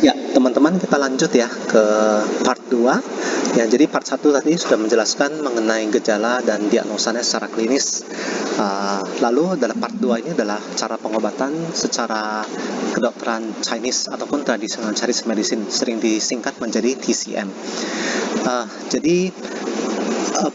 Ya, teman-teman, kita lanjut ya ke part 2. Ya, jadi part 1 tadi sudah menjelaskan mengenai gejala dan diagnosanya secara klinis. Lalu dalam part 2 ini adalah cara pengobatan secara kedokteran Chinese ataupun traditional Chinese medicine, sering disingkat menjadi TCM. Jadi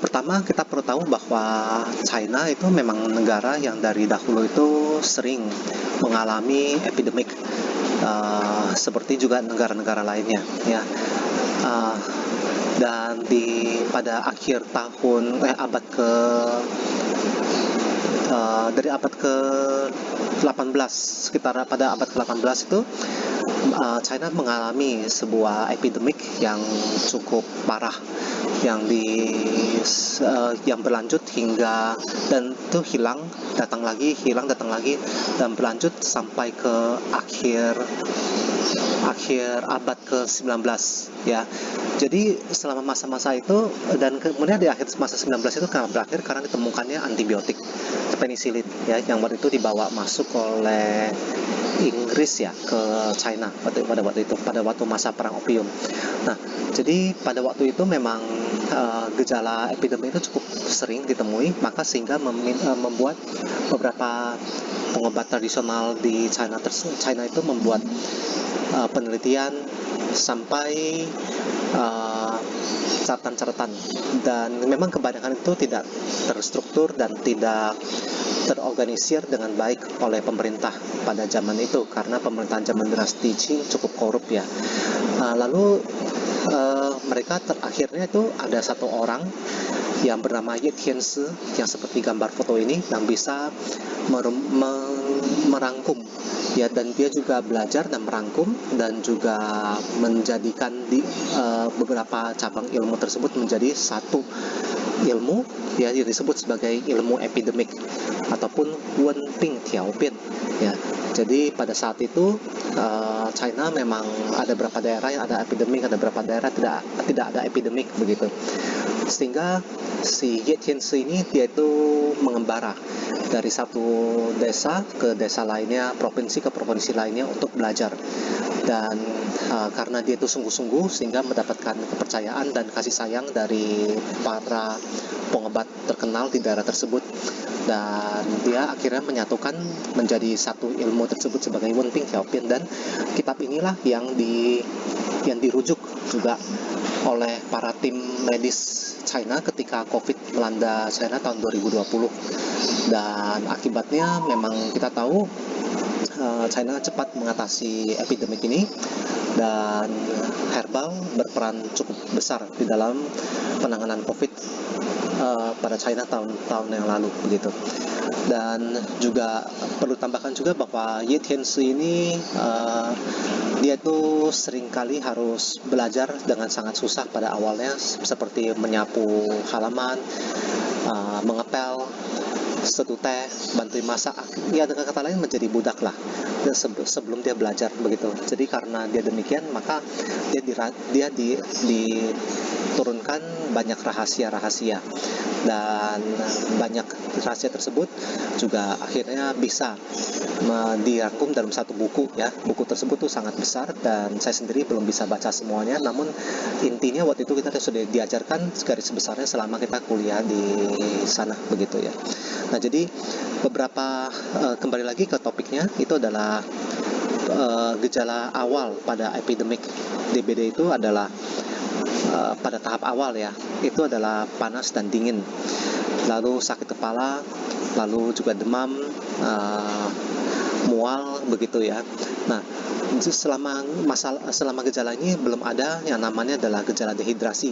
pertama kita perlu tahu bahwa China itu memang negara yang dari dahulu itu sering mengalami epidemik, seperti juga negara-negara lainnya ya. Uh, dan pada akhir tahun abad ke dari abad ke 18, sekitar pada abad ke-18 itu China mengalami sebuah epidemik yang cukup parah yang berlanjut hingga, dan itu hilang datang lagi dan berlanjut sampai ke akhir abad ke-19 ya. Jadi selama masa-masa itu, dan kemudian di akhir masa 19 itu berakhir karena ditemukannya antibiotik penisilin ya, yang waktu itu dibawa masuk oleh Inggris ya ke China pada waktu masa perang opium. Nah, jadi pada waktu itu memang gejala epidemi itu cukup sering ditemui, maka sehingga membuat beberapa pengobat tradisional di China itu membuat penelitian sampai catatan-catatan, dan memang kebanyakan itu tidak terstruktur dan tidak terorganisir dengan baik oleh pemerintah pada zaman itu, karena pemerintahan zaman dinasti Qing cukup korup ya. Lalu mereka akhirnya itu ada satu orang yang bernama Ye Tianzi, yang seperti gambar foto ini, yang bisa merangkum ya, dan dia juga belajar dan merangkum dan juga menjadikan beberapa cabang ilmu tersebut menjadi satu ilmu ya, yang disebut sebagai ilmu epidemik ataupun Wenping Tiaobian ya. Jadi pada saat itu China memang ada beberapa daerah yang ada epidemik, ada beberapa daerah tidak ada epidemik begitu, sehingga si Ye Tianzi ini dia itu mengembara dari satu desa ke desa lainnya, provinsi ke provinsi lainnya untuk belajar. Dan karena dia itu sungguh-sungguh, sehingga mendapatkan kepercayaan dan kasih sayang dari para pengobat terkenal di daerah tersebut, dan dia akhirnya menyatukan menjadi satu ilmu tersebut sebagai Wenping Tiaobian. Dan kitab inilah yang dirujuk juga oleh para tim medis China ketika COVID melanda China tahun 2020. Dan akibatnya memang kita tahu China cepat mengatasi epidemik ini, dan herbal berperan cukup besar di dalam penanganan COVID pada China tahun-tahun yang lalu begitu. Dan juga perlu tambahkan juga bahwa Ye Tianzi ini dia itu seringkali harus belajar dengan sangat susah pada awalnya, seperti menyapu halaman, mengepel, seduh teh, bantuin masak, ya dengan kata lain menjadi budak lah sebelum dia belajar begitu. Jadi karena dia demikian, maka dia diturunkan banyak rahasia-rahasia, dan banyak rahasia tersebut juga akhirnya bisa dirangkum dalam satu buku ya. Buku tersebut tuh sangat besar dan saya sendiri belum bisa baca semuanya, namun intinya waktu itu kita sudah diajarkan garis besarnya selama kita kuliah di sana begitu ya. Nah, jadi beberapa kembali lagi ke topiknya, itu adalah gejala awal pada epidemik DBD itu adalah pada tahap awal ya, itu adalah panas dan dingin, lalu sakit kepala, lalu juga demam, mual begitu ya. Nah, selama gejala ini belum ada yang namanya adalah gejala dehidrasi.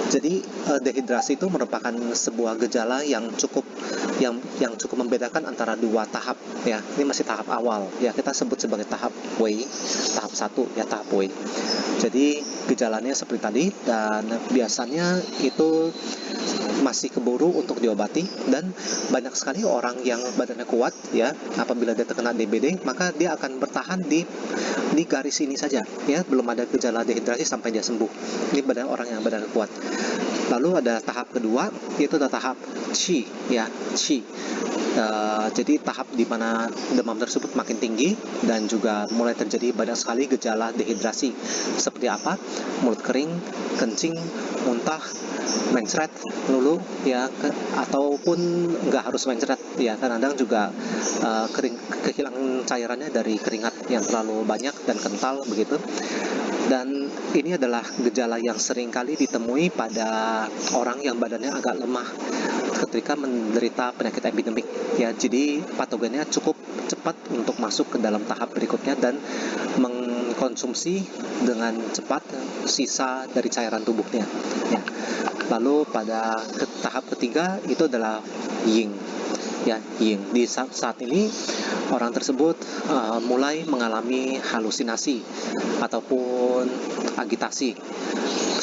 Jadi dehidrasi itu merupakan sebuah gejala yang cukup membedakan antara dua tahap ya. Ini masih tahap awal ya, kita sebut sebagai tahap Wei, tahap 1 ya, tahap Wei. Jadi gejalanya seperti tadi, dan biasanya itu masih keburu untuk diobati, dan banyak sekali orang yang badannya kuat ya, apabila dia terkena DBD maka dia akan bertahan di garis ini saja ya, belum ada gejala dehidrasi sampai dia sembuh. Ini orang yang badannya kuat. Lalu ada tahap kedua, yaitu tahap Qi ya, Qi. Jadi tahap di mana demam tersebut makin tinggi dan juga mulai terjadi banyak sekali gejala dehidrasi. Seperti apa? Mulut kering, kencing, muntah, mencret, lulu, ya, ataupun nggak harus mencret, ya, kadang-kadang juga kehilangan cairannya dari keringat yang terlalu banyak dan kental begitu. Dan ini adalah gejala yang sering kali ditemui pada orang yang badannya agak lemah ketika menderita penyakit epidemik, ya. Jadi patogennya cukup cepat untuk masuk ke dalam tahap berikutnya dan mengkonsumsi dengan cepat sisa dari cairan tubuhnya, ya. Lalu pada tahap ketiga itu adalah Ying, ya, Ying. Di saat ini orang tersebut mulai mengalami halusinasi ataupun agitasi,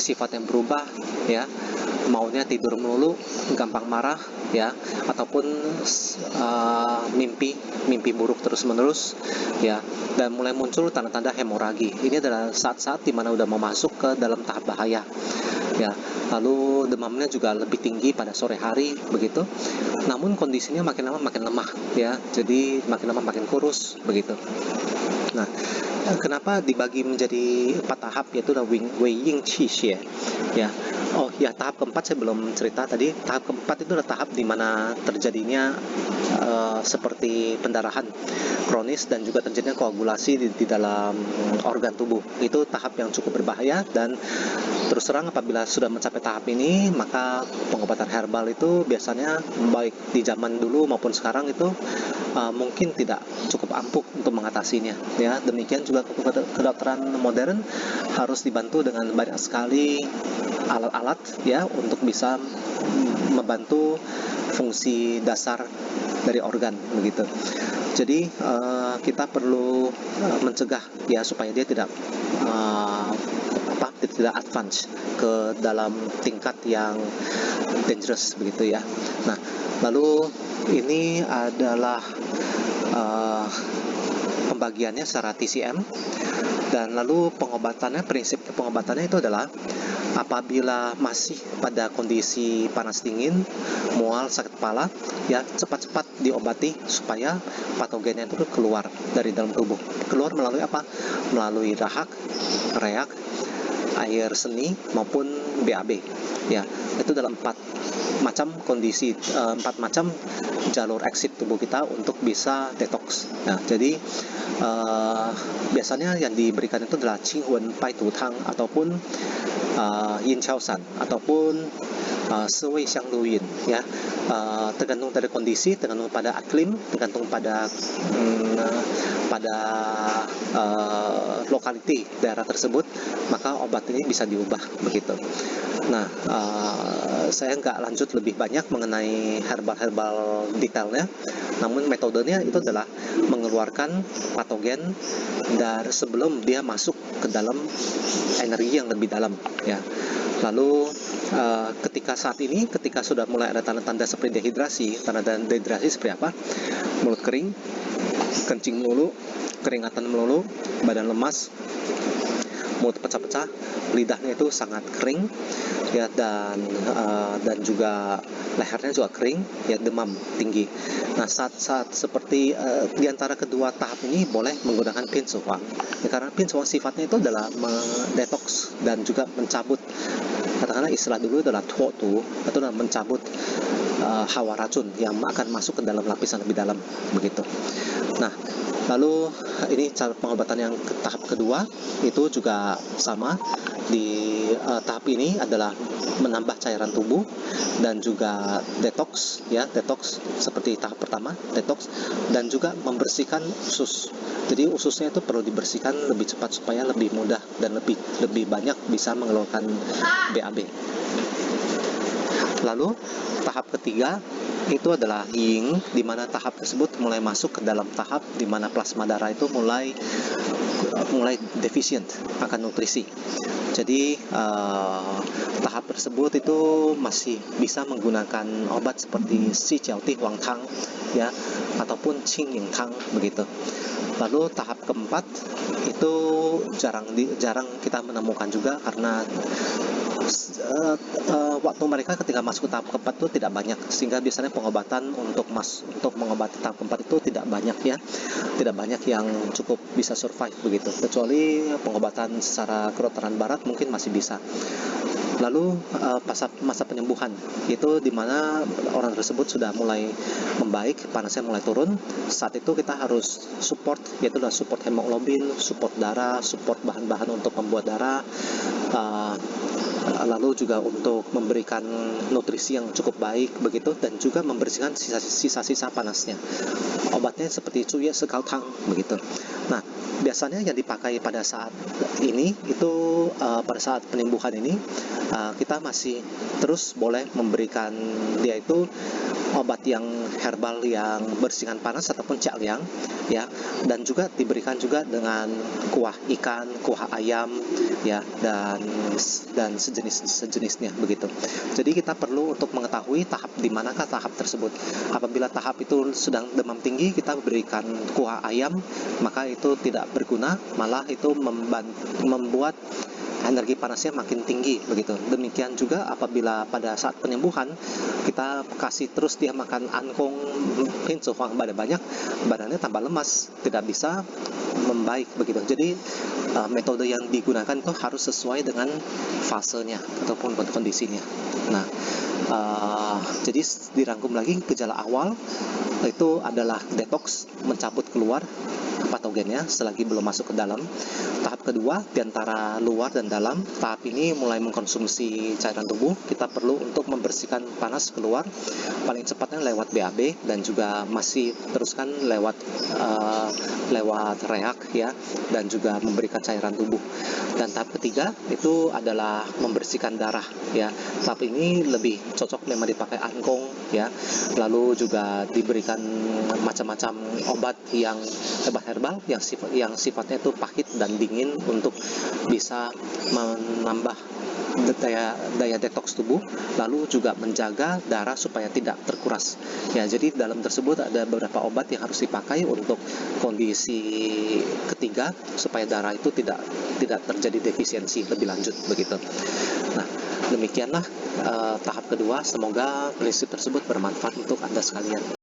sifat yang berubah, ya, maunya tidur melulu, gampang marah, ya, ataupun mimpi buruk terus-menerus, ya, dan mulai muncul tanda-tanda hemoragi. Ini adalah saat-saat di mana udah mau masuk ke dalam tahap bahaya, ya. Lalu demamnya juga lebih tinggi pada sore hari begitu. Namun kondisinya makin lama makin lemah, ya. Jadi makin lama makin kurus begitu. Nah, kenapa dibagi menjadi 4 tahap, yaitu Wei Ying Qi Xie, ya. Oh ya, tahap keempat saya belum cerita tadi. Tahap keempat itu adalah tahap di mana terjadinya seperti pendarahan kronis dan juga terjadinya koagulasi di dalam organ tubuh. Itu tahap yang cukup berbahaya, dan terus terang apabila sudah mencapai tahap ini, maka pengobatan herbal itu biasanya baik di zaman dulu maupun sekarang itu mungkin tidak cukup ampuh untuk mengatasinya, ya. Demikian juga kedokteran modern harus dibantu dengan banyak sekali alat-alat, ya, untuk bisa membantu fungsi dasar dari organ begitu. Jadi kita perlu mencegah, ya, supaya dia tidak advance ke dalam tingkat yang dangerous begitu, ya. Nah, lalu ini adalah pembagiannya secara TCM, dan lalu prinsip pengobatannya itu adalah apabila masih pada kondisi panas dingin, mual, sakit kepala, ya, cepat-cepat diobati supaya patogennya itu keluar dari dalam tubuh. Keluar melalui apa? Melalui dahak, reak, air seni maupun BAB, ya. Itu dalam 4 macam kondisi, 4 macam jalur exit tubuh kita untuk bisa detox. Nah, jadi biasanya yang diberikan itu adalah Qingwen Pai Tu Tang ataupun Yin Chao San ataupun Sewei Xiang Lu Yin, ya. Tergantung dari kondisi, tergantung pada iklim, tergantung pada lokaliti daerah tersebut, maka obat ini bisa diubah begitu. Nah, saya nggak lanjut lebih banyak mengenai herbal detailnya, namun metodenya itu adalah mengeluarkan patogen dari sebelum dia masuk ke dalam energi yang lebih dalam, ya. Lalu ketika sudah mulai ada tanda-tanda seperti dehidrasi, tanda-tanda dehidrasi seperti apa? Mulut kering, kencing melulu, keringatan melulu, badan lemas, mulut pecah-pecah, lidahnya itu sangat kering, ya, dan juga lehernya juga kering, ya, demam tinggi. Nah, saat seperti di antara kedua tahap ini boleh menggunakan pinsuang, ya, karena pinsuang sifatnya itu adalah mendetoks dan juga mencabut, katakanlah istilah dulu adalah tuotu, itu adalah mencabut hawa racun yang akan masuk ke dalam lapisan lebih dalam begitu. Nah, lalu ini cara pengobatan yang tahap kedua itu juga sama. Di tahap ini adalah menambah cairan tubuh dan juga detox, ya, detox seperti tahap pertama, detox, dan juga membersihkan usus. Jadi ususnya itu perlu dibersihkan lebih cepat supaya lebih mudah dan lebih banyak bisa mengeluarkan BAB. Lalu tahap ketiga itu adalah Ying, di mana tahap tersebut mulai masuk ke dalam tahap di mana plasma darah itu mulai deficient akan nutrisi. Jadi tahap tersebut itu masih bisa menggunakan obat seperti Si Jiao Di Huang Tang, ya, ataupun Qing Ying Tang begitu. Lalu tahap keempat itu jarang kita menemukan juga karena waktu mereka ketika masuk ke tahap keempat itu tidak banyak, sehingga biasanya pengobatan untuk mengobati tahap keempat itu tidak banyak ya, tidak banyak yang cukup bisa survive begitu, kecuali pengobatan secara kedokteran barat mungkin masih bisa. Lalu masa penyembuhan itu dimana orang tersebut sudah mulai membaik, panasnya mulai turun. Saat itu kita harus support, yaitu adalah support hemoglobin, support darah, support bahan-bahan untuk membuat darah, uh, lalu juga untuk memberikan nutrisi yang cukup baik begitu, dan juga membersihkan sisa-sisa panasnya. Obatnya seperti itu ya, sekautang begitu. Nah, biasanya yang dipakai pada saat ini itu pada saat penyembuhan ini, kita masih terus boleh memberikan dia itu obat yang herbal yang bersihkan panas ataupun cak liang ya, dan juga diberikan juga dengan kuah ikan, kuah ayam ya, dan sejenisnya begitu. Jadi kita perlu untuk mengetahui tahap di manakah tahap tersebut. Apabila tahap itu sedang demam tinggi, kita berikan kuah ayam, maka itu tidak berguna, malah itu membuat energi panasnya makin tinggi begitu. Demikian juga apabila pada saat penyembuhan kita kasih terus dia makan angkong, pincuang banyak, badannya tambah lemas, tidak bisa membaik begitu. Jadi metode yang digunakan itu harus sesuai dengan fasenya ataupun kondisinya. Nah, jadi dirangkum lagi, gejala awal itu adalah detox, mencabut keluar patogennya selagi belum masuk ke dalam. Tahap kedua, diantara luar dan dalam, tahap ini mulai mengkonsumsi cairan tubuh. Kita perlu untuk membersihkan panas keluar, paling cepatnya lewat BAB, dan juga masih teruskan lewat reak ya, dan juga memberikan cairan tubuh. Dan tahap ketiga itu adalah membersihkan darah ya. Tahap ini lebih cocok memang dipakai angkong ya, lalu juga diberikan macam-macam obat yang herbal yang sifatnya itu pahit dan dingin untuk bisa menambah daya detoks tubuh, lalu juga menjaga darah supaya tidak terkuras ya. Jadi dalam tersebut ada beberapa obat yang harus dipakai untuk kondisi ketiga, supaya darah itu tidak terjadi defisiensi lebih lanjut begitu. Nah, demikianlah tahap kedua. Semoga prinsip tersebut bermanfaat untuk Anda sekalian.